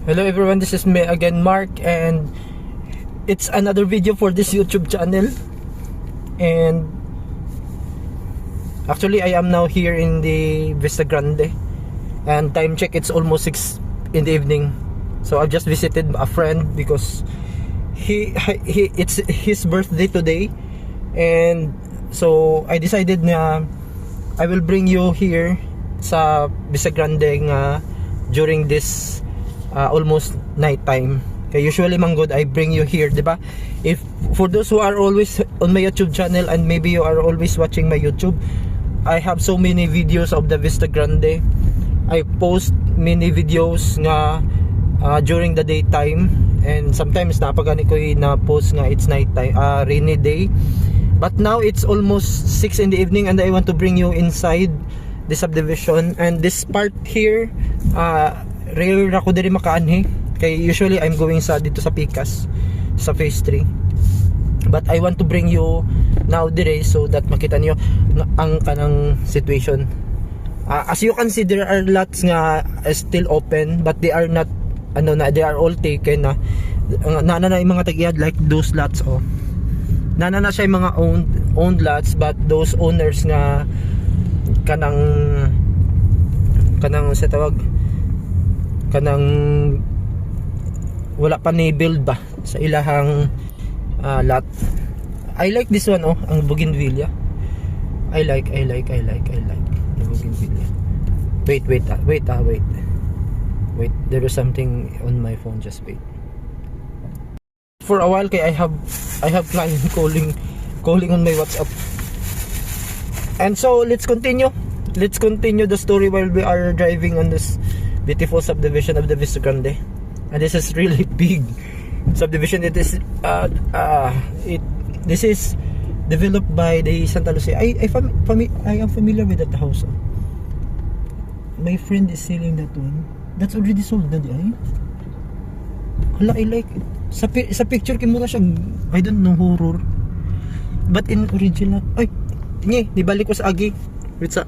Hello everyone, this is me again, Mark, and it's another video for this YouTube channel. And actually I am now here in the Vista Grande, and time check, it's almost 6 in the evening. So I've just visited a friend because it's his birthday today, and so I decided na I will bring you here sa Vista Grande nga during this almost night time. Okay, usually manggod I bring you here, diba? If for those who are always on my YouTube channel, and maybe you are always watching my YouTube, I have so many videos of the Vista Grande. I post many videos nga during the daytime, and sometimes napagani ko na post nga it's night time, rainy day. But now it's almost 6 in the evening, and I want to bring you inside the subdivision. And this part here, rare ako diri makaanhi, kay usually I'm going dito sa Picas, sa phase 3. But I want to bring you now dire so that makita niyo ang kanang situation. As you can see, there are lots nga still open, but they are not they are all taken na yung mga tag-iyad, like those lots, nana siya yung mga owned lots, but those owners nga kanang sa tawag kanang wala pa ni-build ba sa ilahang lot. I like this one, ang bougainvillea. I like the bougainvillea. Wait, there is something on my phone, just wait. For a while kay I have client calling on my WhatsApp. And so let's continue the story while we are driving on this beautiful subdivision of the Vista Grande. And this is really big subdivision. It is this is developed by the Santa Lucia. I am familiar with that house. My friend is selling that one. That's already sold na di ay. Hala, I like it. Sa picture kimura siya, I don't know, horror. But in original, ay, nibalik ko sa agi. Wait sa.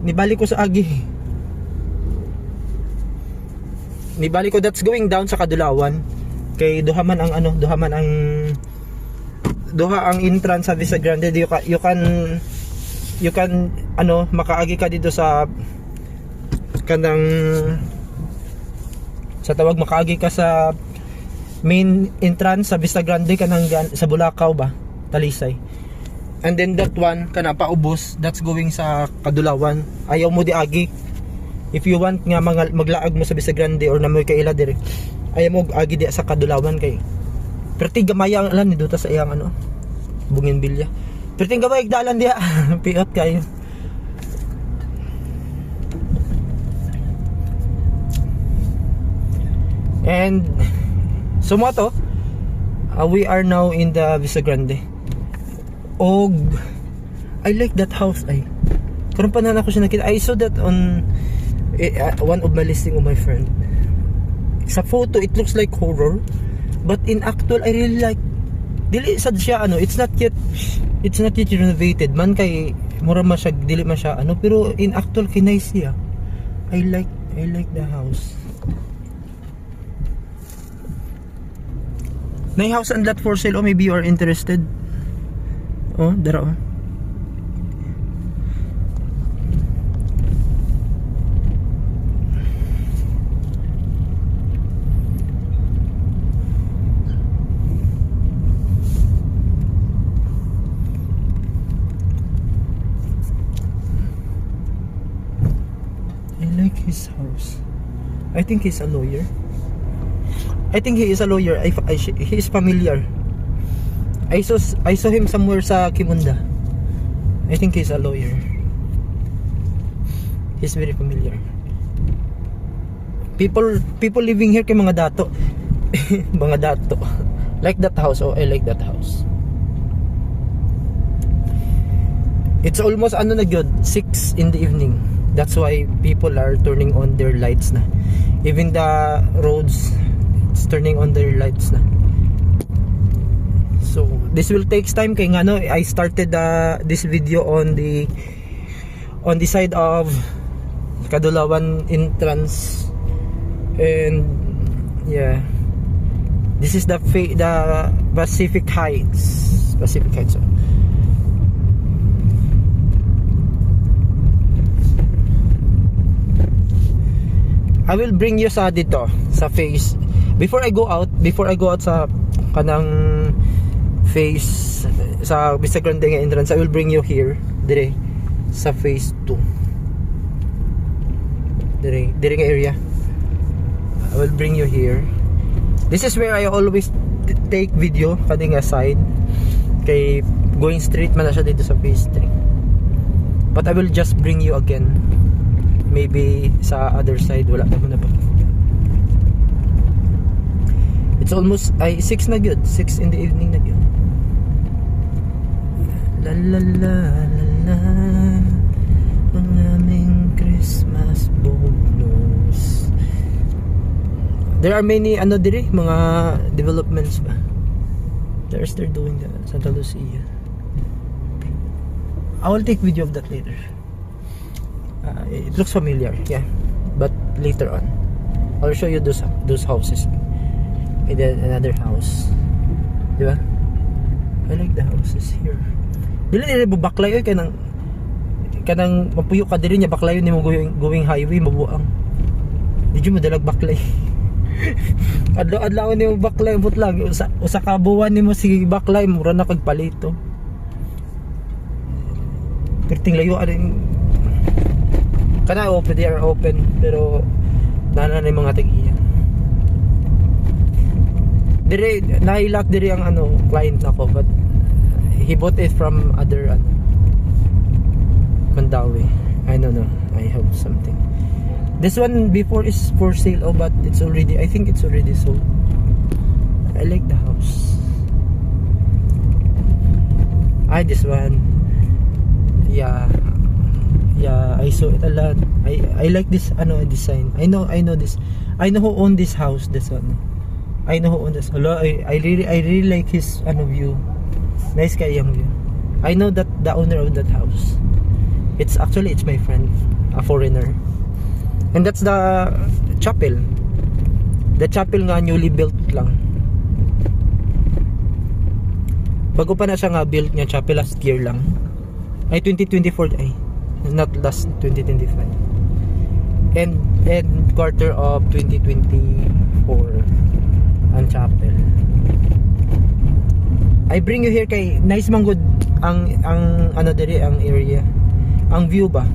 Nibalik ko that's going down sa Kadulawan. Kay duha ang entrance sa Vista Grande. You can makaagi ka dito sa kanang sa tawag, makaagi ka sa main entrance sa Vista Grande kanang sa Bulacau ba, Talisay. And then that one kana paubos, that's going sa Kadulawan. Ayaw mo di agi. If you want nga maglaag mo sa Vista Grande or namoy kay ila dire, ayaw mo agi di sa Kadulawan kay perti gamaya lang ni duta sa iyang bougainvillea. Perti gamay dalan dia piot kayo. And so mo to, we are now in the Vista Grande. I like that house ay. Karon pa na ako siya nakita. I saw that on one of my listing of my friend. Sa photo it looks like horror, but in actual I really like. Dili sad siya it's not yet renovated man, kay mura man siya, dili man siya pero in actual kinay siya. I like the house. May house and lot for sale, maybe you are interested. Dara I like his house. I think he's a lawyer. He is familiar. I saw him somewhere sa Kimunda. I think he's a lawyer. He's very familiar. People living here kay mga dato. Mga dato. Like that house. I like that house. It's almost na good 6 in the evening. That's why people are turning on their lights na. Even the roads, it's turning on their lights na. So this will take time kay I started this video on the side of Kadulawan entrance And yeah, this is the Pacific Heights. I will bring you sa dito sa face before I go out sa kanang face sa Vista Grande nga entrance. I will bring you here dire sa phase 2 dire nga area. I will bring you here. This is where I always take video kading side kay going straight man na siya dito sa phase 3, but I will just bring you again maybe sa other side. Wala naman na pa. It's almost 6 na good, 6 in the evening na good. La la la la la, ang aming Christmas bonus. There are many mga developments ba. They're doing that Santa Lucia. I will take video of that later. It looks familiar, yeah, but later on I'll show you those houses. And then another house, diba? I like the houses here. Dili nila baklay oy kanang mapuyo ka diri nya baklay nimo going highway mabuang. Did you madalag baklay? Adlaw nimo baklay but lang usa ka buwan nimo si baklay mura na kag palito. Perting layo ading kana open, they are open pero nana na mga tag-iya. Dire nailak dire ang client nako, but he bought it from other Mandawi. I don't know, I have something. This one before is for sale, but I think it's already sold. I like the house. This one, yeah, I saw it a lot. I like this design. I know this. I know who owned this house. This one. I know who owned this. Hello, I really like his view. Nice guy yung view. I know that the owner of that house. It's my friend, a foreigner. And that's the chapel. The chapel nga newly built lang. Bago pa na siya nga built nga chapel, last year lang. Ay 2024 ay. Not last 2025. And quarter of 2024 ang chapel. I bring you here kay nice man good ang diri ang area. Ang view ba?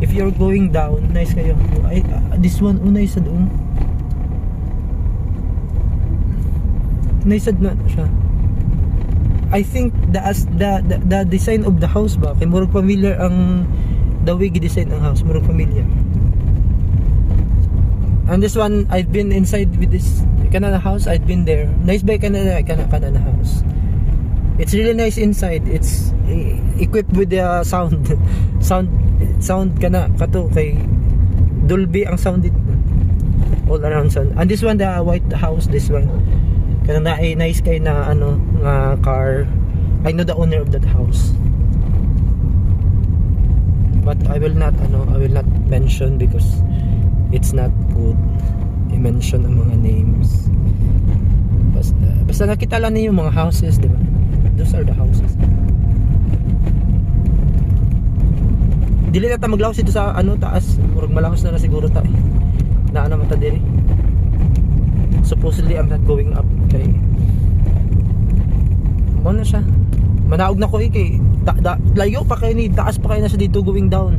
If you're going down, nice kayo. This one nice sa doon. Nice na siya. I think the design of the house ba kay murag familiar ang the way design ang house, murag familiar. And this one I've been inside with this kanana house. I've been there. Nice by kanana house. It's really nice inside. It's equipped with the sound kana kato kay Dolby ang sound dito. All around sound. And this one, the white house, this one. Kana nice kay na nga car. I know the owner of that house. But I will not mention because it's not good i-mention ang mga names. Basta nakita lang niyo yung mga houses, di ba? Those are the houses. Dili na ta maglawas ito sa taas. Murag malahos na siguro ta eh. Naana man ta diri. Supposedly I'm not going up kay mo na siya. Manaog na ko kay layo pa kay ni taas pa kay na siya dito going down.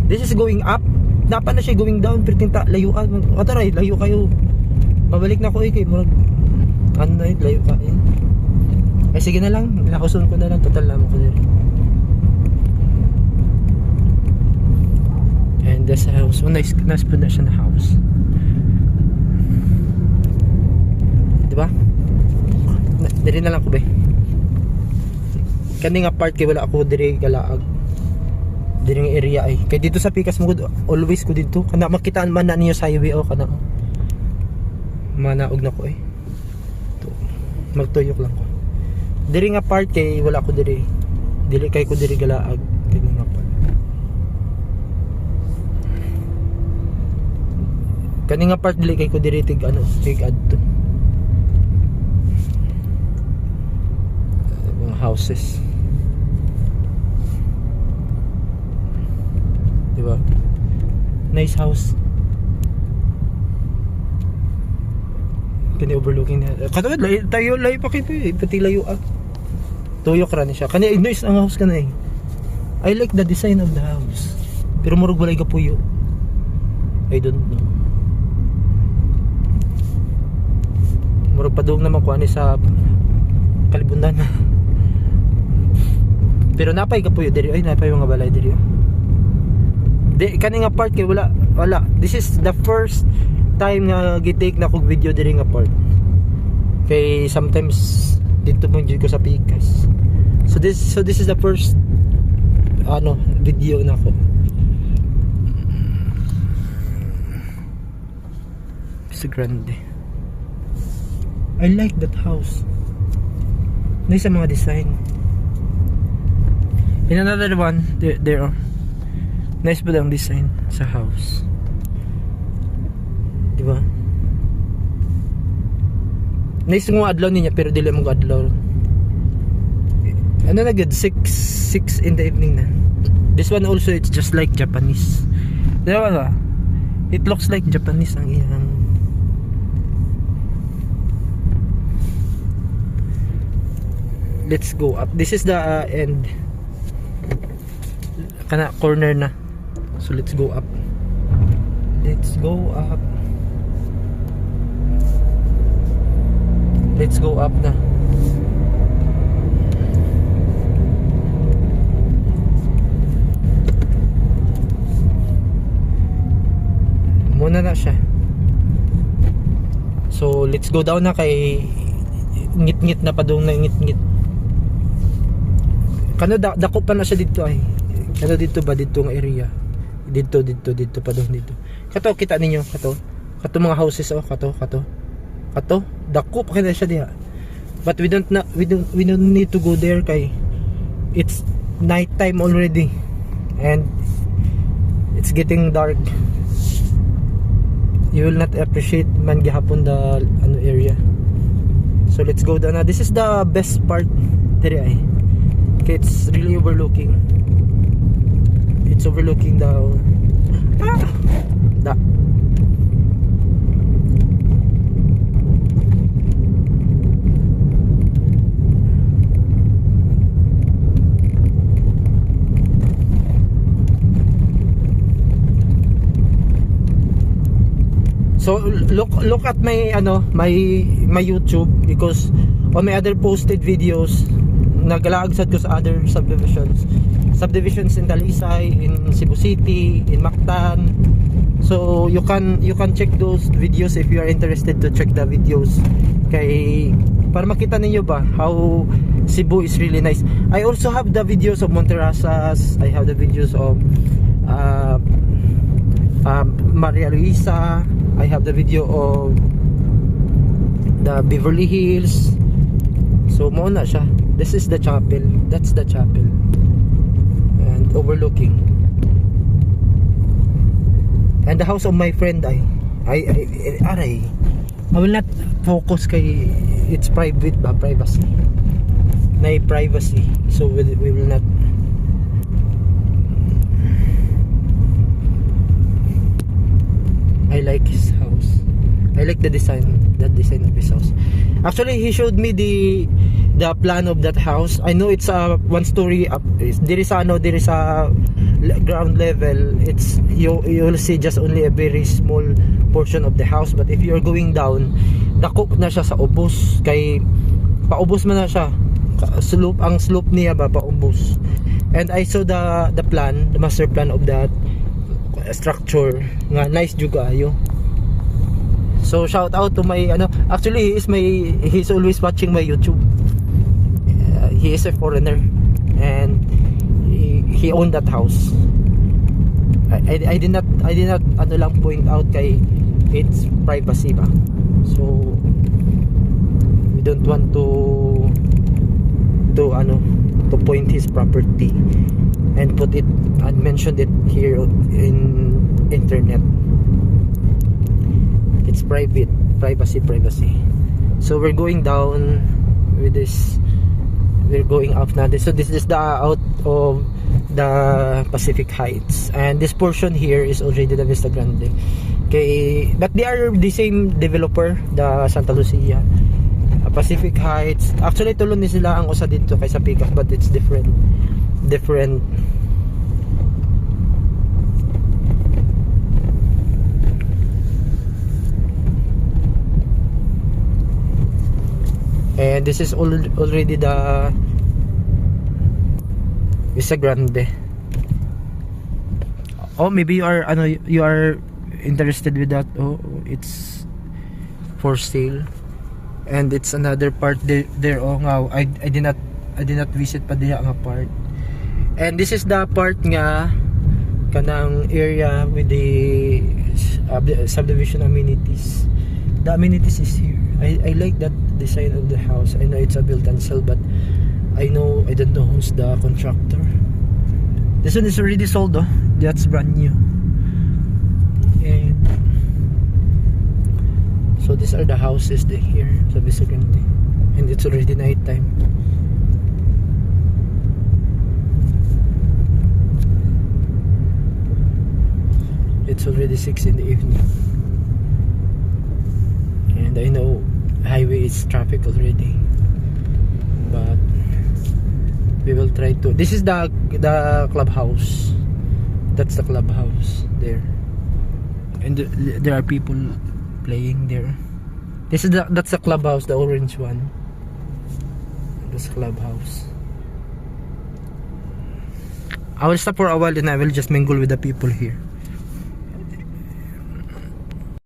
This is going up. Dapat na siya going down pero tinta layuan. Ataray layo kayo. Pabalik na ko kay murag layo ka eh. Ay sige na lang, lakuson ko na lang, total naman ko dito. And this house, nice po na siya na house. Diba? Diri na lang ko ba? Kani nga part kay wala ako diri galaag. Diri nga area ay. Kay dito sa Pikas mo always ko dito. Kana makitaan man na niyo sa highway o kana. Manaog na ko eh. Magtuyok lang ko. Diri nga part kay wala ko diri kay ko diri galaag diri nga part. Kani nga part dili kay ko diri tig ano, tig adto. Mga houses. Diba? Nice house. Kani overlooking na. Katawad tayo lay pa kay pati layo ah. Tuyok ra ni siya. Kani nice ang house kanay. I like the design of the house. Pero murag walay kapuyo. I don't know. Murag padung naman kuha ni sa Kalibundan. Pero napay kapuyo diri. Ay napay mga balay diri. Di kani nga part kay wala. This is the first time nga gitake na kog video diri nga part. Kay sometimes dito mo jud ko sa Pikas. So this is the first video na ko. It's grande. I like that house. Nice ang mga design. In another one, there nice ba ang design sa house? Diba? Nice nga adlaw niya pero dili mo adlaw. Ano na good? 6 in the evening na. This one also it's just like Japanese. Diba ba? It looks like Japanese ang iyang. Let's go up. This is the end. Kana corner na. So let's go up. Let's go up. Let's go up na. Muna na siya. So let's go down na kay ngit-ngit na padung na ngit-ngit. Kano dako pa na siya dito ay. Kano dito ba dito ng area? Dito padung dito. Kato kita ninyo kato. Kato mga houses oh kato. Dako pa kaya siya diha. But we don't need to go there kay it's night time already and it's getting dark. You will not appreciate man gihapon the area. So let's go down na. This is the best part diri ay. Okay, it's really overlooking. It's overlooking the So look at my my YouTube because on my other posted videos naglaagsad ko sa other subdivisions in Talisay, in Cebu City, in Mactan. So you can check those videos if you are interested to check the videos kay para makita ninyo ba how Cebu is really nice. I also have the videos of Monterrasas. I have the videos of Maria Luisa. I have the video of the Beverly Hills. So mo na siya. This is the chapel. That's the chapel. And overlooking. And the house of my friend I will not focus kay it's private ba, privacy. Na privacy. So we will not. I like his house. I like the design of his house. Actually, he showed me the plan of that house. I know it's a one story up. There is ground level. It's you will see just only a very small portion of the house. But if you are going down, dako na siya sa ubos. Kay paubos man na siya. Ang slope niya ba paubos. And I saw the plan, the master plan of that structure nga nice juga ayo. So shout out to my actually he's always watching my YouTube. He is a foreigner and he owned that house. I did not lang point out kay it's privacy ba. So we don't want to point his property and put it and mentioned it here in internet. It's private, privacy. So we're going down with this. We're going up now. So this is the out of the Pacific Heights, and this portion here is already the Vista Grande. Okay, but they are the same developer, the Santa Lucia. Pacific Heights. Actually, tulon ni sila ang usa dito kaysa Picas, but it's different. And this is already the Vista Grande. Oh, maybe you are interested with that. Oh, it's for sale. And it's another part there. Oh, nga, I did not visit pa diya nga part. And this is the part nga kanang area with the subdivision amenities. The amenities is here. I like that design of the house. I know it's a build and sell, but I don't know who's the contractor. This one is already sold, though. That's brand new. And so these are the houses here sa Vista Grande, and it's already night time. It's already 6 in the evening, and I know highway is traffic already, but we will try to. This is the clubhouse. That's the clubhouse there, and there are people playing there. That's the clubhouse, the orange one. This clubhouse. I will stop for a while and I will just mingle with the people here.